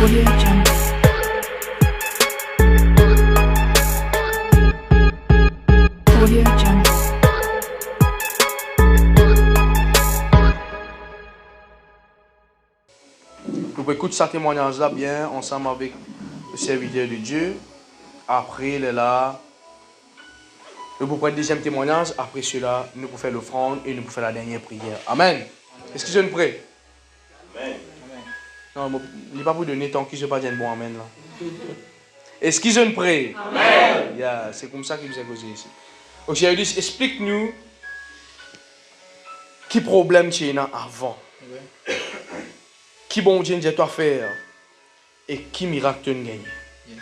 Audio Jungle. Audio Jungle. Nous écoutons ce témoignage-là bien ensemble avec le serviteur de Dieu. Après, il est là. Nous pouvons prendre le deuxième témoignage. Après cela, nous pouvons faire l'offrande et nous pouvons faire la dernière prière. Amen. Est-ce que je ne prie? Amen. Non, il n'est pas pour donner tant que je ne pas dire bon amen là. Est-ce que je ne prie? Amen. Yeah, c'est comme ça qu'il nous a causé ici. Donc, j'ai dit, explique-nous quel problème tu as avant. Qui bon Dieu doit faire et qui miracle tu as gagné. Yes.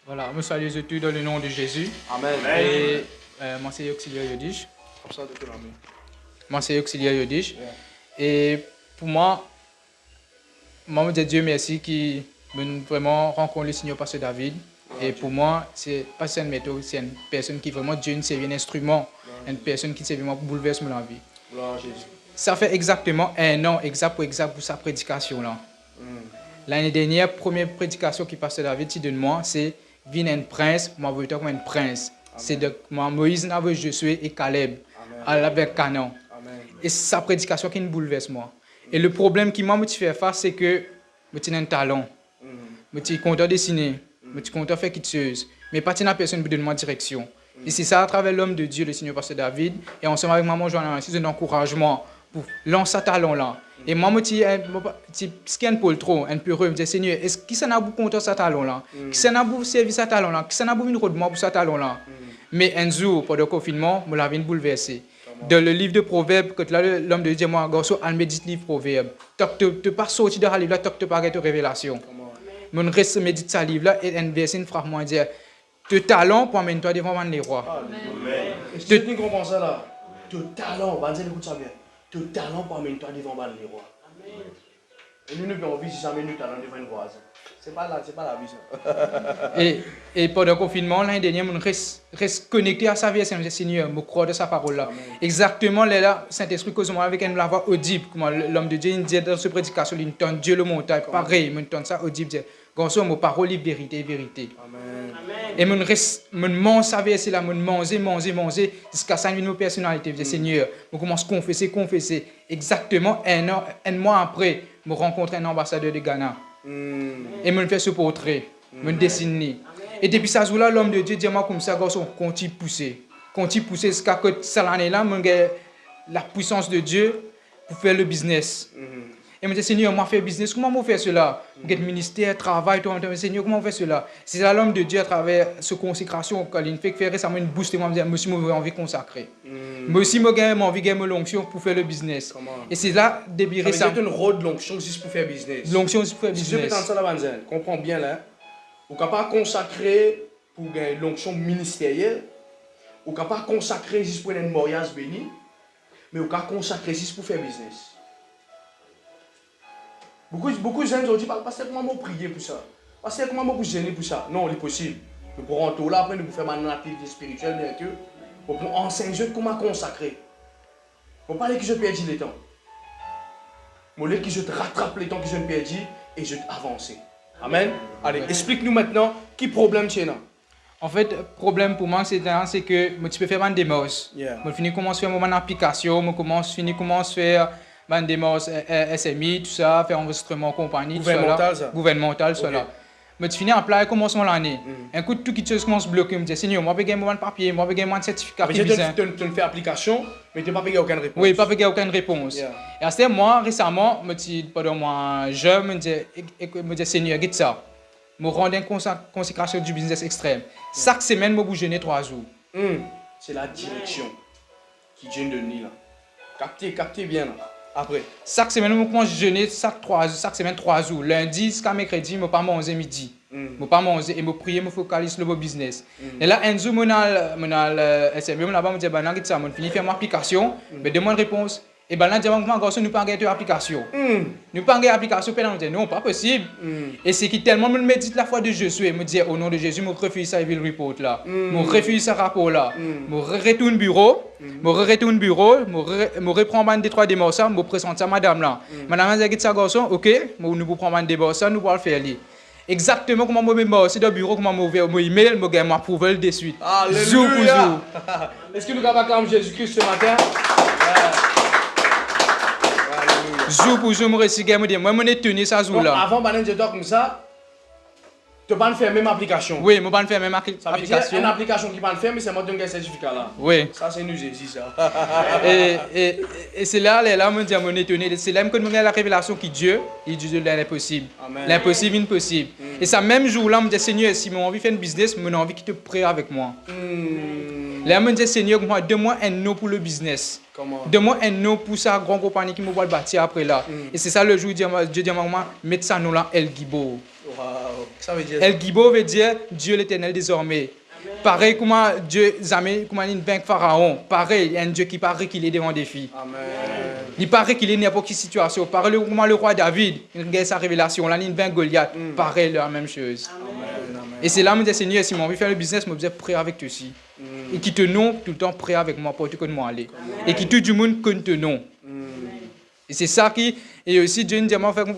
Voilà, je salue tout dans le nom de Jésus. Amen. Et moi c'est Auxiliaire Yodish. Comme ça, de l'ami. Moi c'est Auxiliaire Yodish. Et pour moi, je dis Dieu merci qui m'a vraiment rencontré le Seigneur Pasteur David. Et pour moi, c'est pas une méthode, c'est une personne qui vraiment Dieu c'est un instrument, une personne qui c'est vraiment bouleverse ma vie. Ça fait exactement un an exact pour sa prédication là. L'année dernière, première prédication qui Pasteur David dit de moi, c'est Viens un prince, moi je veux comme un prince. C'est de moi Moïse n'avait Josué et Caleb avec Canaan. Et c'est sa prédication qui me bouleverse moi. Et le problème qui m'a fait face, c'est que je suis un talent. Je suis content de dessiner, je suis content de faire quelque chose, mais pas une personne qui me donne ma direction. Et c'est ça à travers l'homme de Dieu, le Seigneur Pasteur David, et ensemble avec maman Joanna, c'est un encouragement pour lancer ce talent-là. Et moi, je dis, ce qui est un peu trop, un peu heureux, je dis, Seigneur, est-ce qui s'en a beaucoup contre ce talent-là? Qui s'en a beaucoup servi ce talent-là? Qui s'en a beaucoup mis de moi pour ce talent-là? Mais un jour, pendant le confinement, je l'avais bouleversé. Dans le livre de Proverbes, quand l'homme de Dieu, moi, garçon, on médite le livre Proverbes. Tu ne pas sortir de ce livre-là, tu ne pas arrêter de révélation. Je reste médite ce livre-là et un verset frappe moi dire, te talent pour amener toi devant les rois. Est-ce que tu comprends ça là? Te talent, on va dire, écoute ça bien. Te talent pour amener toi devant les rois. Et nous, nous avons envie si jamais nous talent devant une roi. C'est pas la vie ça. Et pendant le confinement, l'année dernière, je reste connecté à sa vie, Seigneur, je crois de sa parole-là. Exactement, là, Saint-Esprit cause moi avec une voix audible, comme l'homme de Dieu, il dit dans sa prédication, il entend Dieu le montagne, pareil, il entend ça audible, il dit, Gonçon, ma parole est vérité, vérité. Amen. Et je mange sa vie, c'est là, je mange, jusqu'à ça, une personnalité, je dis, Seigneur, je commence à confesser. Exactement, un mois après, je rencontre un ambassadeur de Ghana. Et je fais ce portrait, je dessine. Et depuis ce jour-là, l'homme de Dieu dit moi comme ça, garçon, continue pousser jusqu'à cette année-là, la puissance de Dieu pour faire le business. Et je me dis, Seigneur, moi faire business, comment je fais cela? Je ministère, travail, tout le temps. Seigneur, comment je fais cela? C'est là l'homme de Dieu à travers cette consécration, quand il fait récemment une boost, et moi je me dis, monsieur, j'ai envie de consacrer. Moi aussi, j'ai envie de l'onction pour faire le business. Et c'est là, début récemment. C'est une road l'onction juste pour faire business. L'onction juste pour faire business. Si je peux ça là, comprends bien là. Vous ne pouvez pas consacrer pour l'onction ministérielle. Vous ne pouvez pas consacrer juste pour un mariage béni. Mais vous pouvez consacrer juste pour faire business. Beaucoup de gens ont dit, parce que comment je prier pour ça? Parce que comment je gêner pour ça? Non, c'est possible. Nous pourrons tout là, après nous faire une activité spirituelle, bien que pour enseigner comment consacrer. Pour ne pas que je perde le temps. Je veux que je te rattrape le temps que je ne perds et je t'avance. Amen. Allez, explique-nous maintenant quel problème tu as. En fait, le problème pour moi, c'est que tu peux faire une démarche. Je finis commence à faire mon application, je commence à faire une démarche SMI, tout ça, faire enregistrement compagnie, gouvernemental, cela. Mais tu finis en plein commencement l'année. Un coup, tout qui te commence à bloquer, je me dis, Seigneur, moi, je vais gagner un papier, moi, je vais gagner un certificat. Tu fais application, mais tu n'as pas payé aucune réponse. Oui, pas payé aucune réponse. Et à ce moment, récemment, pendant moi, je me dis, Seigneur, regarde ça. Je me rends une consécration du business extrême. Chaque semaine, je bouge 3 jours. C'est la direction qui vient de nous là. Captez bien là. Après. Chaque semaine, je commence à jeûner chaque semaine 3 jours. Lundi jusqu'à mercredi, je ne pas manger midi. Je ne pas manger et je prie, je focalise sur le business. Et là, un jour, je suis SMB, je dis, je finis de faire mon application, je demande réponse. Et bien là, je dis, nous ne pas gagner l'application. Nous pas gagner l'application, non, pas possible. Et c'est qui tellement me médite la foi de Jésus, et me dit, au nom de Jésus, je refuse ça, il report là. Je refuse ce rapport là. Je retourne au bureau. Je retourne au bureau, je reprends des trois démorçants, je présente ça à madame là. Madame a dit ça garçon, ok, nous vous prenons des démorçants, nous allons faire les. Exactement comment je me aussi dans le bureau, comment je ouvert mon email, je gagne ma approval de suite. Jour pour jour. Est-ce que nous avons acclamé Jésus-Christ ce matin? Jour pour jour, je me suis dit, moi, je suis tenu ça jour là. Avant de dire comme ça, tu vas faire même application. Oui, je vais faire même Ça veut dire une application qui va le faire, mais c'est moi qui donne un certificat là. Oui. Ça, c'est nous, Jésus, ça. Et c'est là, je me dis, je suis étonné. C'est là que nous avons la révélation qui Dieu, il dit de l'impossible. L'impossible, impossible. Et ça, même jour là, je me dis, Seigneur, si j'ai envie de faire un business, j'ai envie que tu pries avec moi. Là, je me dis, Seigneur, donne-moi un nom pour le business. Donne-moi un nom pour sa grande compagnie qui me va bâtir après là. Et c'est ça le jour où Dieu dit à maman, mettez ça nom là, El Gibo. Ça veut dire El Gibo veut dire Dieu l'éternel désormais. Pareil comment Dieu comment il vainc Pharaon. Pareil, il y a un Dieu qui paraît qu'il est devant des filles. Il paraît qu'il est n'importe quelle situation. Pareil comment le roi David, il a sa révélation. Là, il vainc Goliath. Pareil, la même chose. Et c'est là que je me dis, Seigneur, si j'ai envie de faire le business, je me dis, prie avec toi aussi. Et qui te nom tout le temps, prie avec moi pour tout que moi aller. Et qui tout du monde que te nom. Et c'est ça qui. Et aussi, Dieu nous dit,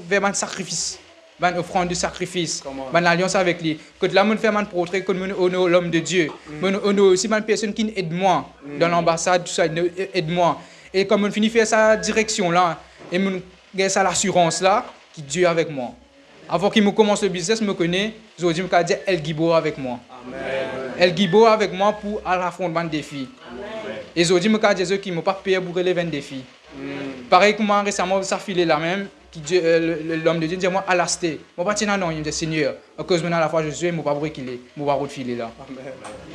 faire un sacrifice. Une offrande de sacrifice, une alliance avec lui. Quand là, je fais un portrait comme l'homme de Dieu. On a aussi une personne qui aide moi dans l'ambassade, tout ça, aide moi. Et comme on finit de faire sa direction là, et on gagne ça l'assurance là, qui Dieu avec moi. Avant qu'il me commence le business, je me connais, je dis que dire El Gibo avec moi. El Gibo avec moi pour l'affrontement des défis. Et je dis que Jésus qui ne m'a pas payé pour relever des défis. Pareil que moi récemment, ça filé là même. L'homme de Dieu dit moi à l'acheter. Je ne vais pas non, il me dit Seigneur, à cause maintenant la foi je suis, je ne vais pas reculer, je ne vais pas refiler là.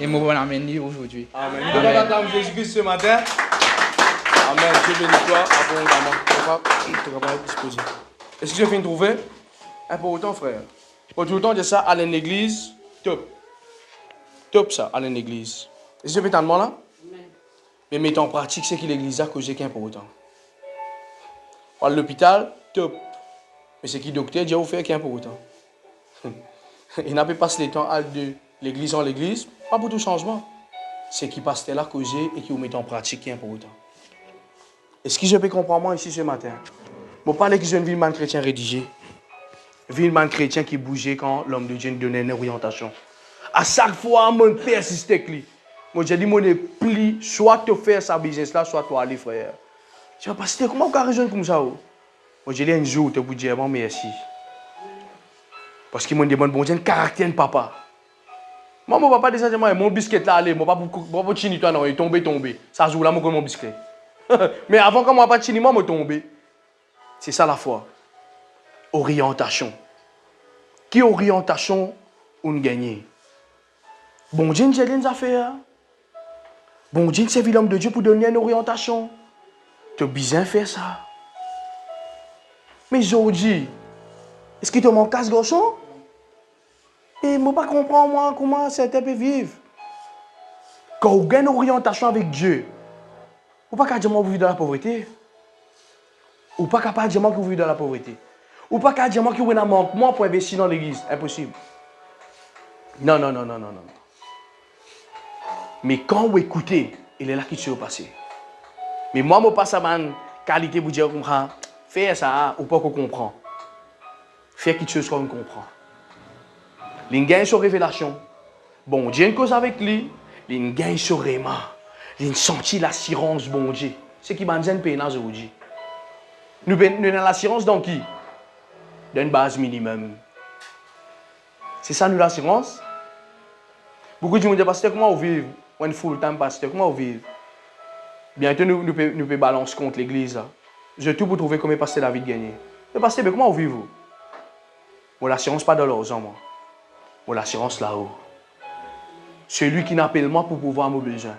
Et je vais l'amener aujourd'hui. Amen. Nous allons acclamer Jésus-Christ ce matin. Amen. Dieu bénisse toi abondamment. Tu vas pas disposer. Est-ce que je viens de trouver? Important, frère. Pour tout le temps de ça, aller à l'église, top. Top ça, aller à l'église. Est-ce que je viens de là? Mais mettons en pratique, c'est que l'église a causé qu'un important. À l'hôpital, top. Mais c'est qui docteur dit, vous faites qu'un important. Il n'a pas passé le temps à de l'église en l'église, pas pour tout changement. C'est qui passe là causer et qui vous met en pratique qui est important. Est-ce que je peux comprendre moi ici ce matin? Je ne parle que je une vie de chrétien rédigé. Vie de chrétien qui bougeait quand l'homme de Dieu nous donnait une orientation. À chaque fois, je persiste avec lui. Moi, je dis, je ne plie, soit tu fais sa business là, soit tu aller, frère. Je dis, pasteur, comment vous avez raison comme ça? Moi, je dis, un jour, tu peux dire, merci. Parce qu'il m'a demandé, bon Dieu, un caractère de papa. Moi, mon papa, déjà, mon biscuit là, allez, mon papa, pour chini, toi, non, il est tombé. Ça joue là, moi, mon biscuit. Mais avant, quand moi, pas chini, moi, je tombé. C'est ça la foi. Orientation. Qui orientation on gagne? Bon Dieu, j'ai des affaires. Bon Dieu, c'est l'homme de Dieu pour donner une orientation. Tu as besoin de faire ça. Mais aujourd'hui, est-ce que tu m'en casse garçon? Et je ne pas comprendre moi comment certains peuvent vivre. Quand on gagne une orientation avec Dieu, ou pas qu'à dire que vous vivez dans la pauvreté. Ou pas capable de dire que vous vivez dans la pauvreté. Ou pas qu'à dire que vous avez un manquement pour investir dans l'église. Impossible. Non. Mais quand vous écoutez, il est là qui se passe. Mais moi, je passe à ma qualité pour dire faire ça ou pas qu'on comprend. Faire quelque chose qu'on comprend. Il gagne sur révélation. Bon Dieu, une cause avec lui. Il gagne sur réma. Il sentit l'assurance, bon Dieu. C'est qui m'a dit aujourd'hui. Nous avons l'assurance dans qui? D'une base minimum. C'est ça, nous, l'assurance? Beaucoup de gens me disent, pasteur, comment vous vivez? One full-time pasteur, comment vous vivez? Bientôt, nous pouvons balancer contre l'église. Je tout pour trouver comment pasteur David gagner. Mais pasteur, comment vous vivez? Mon l'assurance pas dans l'argent, moi. Mon l'assurance là-haut. Celui qui n'appelle moi pour pouvoir me besoin.